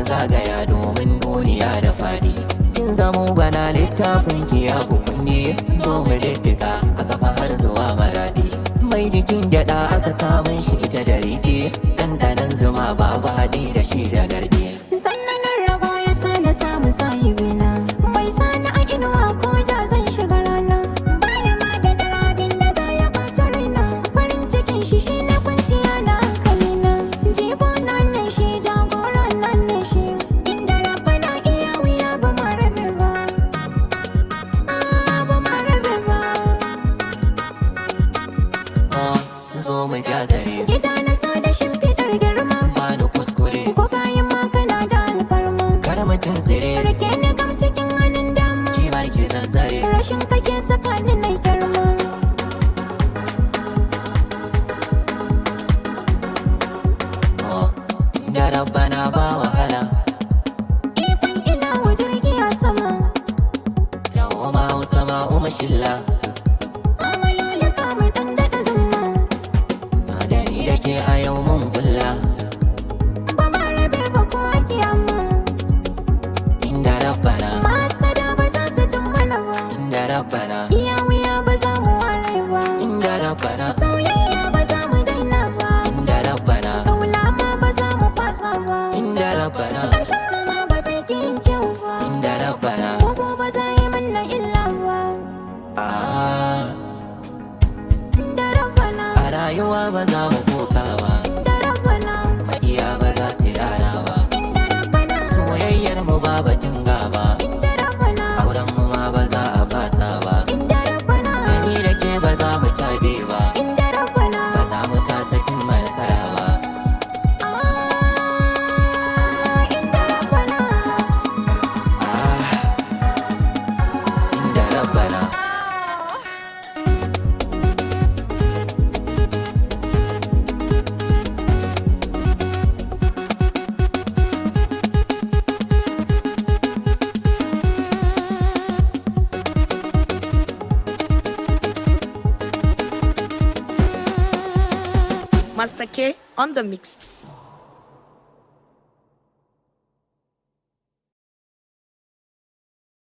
zagaya domin duniya da fadi. Kin zamo bana littafin ki ya bukunne, zo mu diddika a kafa har zuwa maradi. Mai jikin gyada aka samun shi ita da riɗe, ɗanɗanon zuma babu haɗi da shi da garɗe. Sannanin raba ya sa na samu sahibina, bai sani a inuwa ko da zan shiga rana. Baya ma da darabin da za ya ɓata raina, farin cikin shi shi na kwanciya na hankalina. Jibo nan ne shi, jagora nan ne shi, inda rabba na iya wuya ba ma rabe ba, ba ma rabe ba. Zo mu jazare, Gida na sa da shimfiɗar girma, bani kuskure, ko bayan ma kana da alfarma. karamcin tsire, Rike ni gam cikin hannun dama, kimar ki zanzare. rashin kake saka ni na girma. Da rabbana ba wahala, Ikon ilahu jirgi a sama, yawo ma hausa ma uma shilla. amalolika mai ɗan daɗa zuma. Ba da ni da ke a yau mun kulla, Ba ma rabe ba ko a kiyama, inda rabbana, masada ba za su jin mana ba, inda rabbana, iya wuya ba za mu ware ba, inda rabbana, soyayya ba za mu daina ba, inda rabbana, ƙauna ma ba za mu fasa ba, inda rabbana, ƙarshen mu ma ba zai ƙi yin kyau ba, inda rabbana. gobe ba za yi mana illa ba. Ah, Da rabbana, a rayuwa ba za mu koka ba, da rabbana, maƙiya ba za su rana ba. da rabbana, Soyayyar mu ba batun gaba, da rabbana, auren mu ma ba za a fasa ba. da rabbana, Da ni da ke ba za mu tabe ba, da rabbana, ba za mu kasa cin nasara ba. da rabbana. Ah, inda rabbana. Master K on the mix.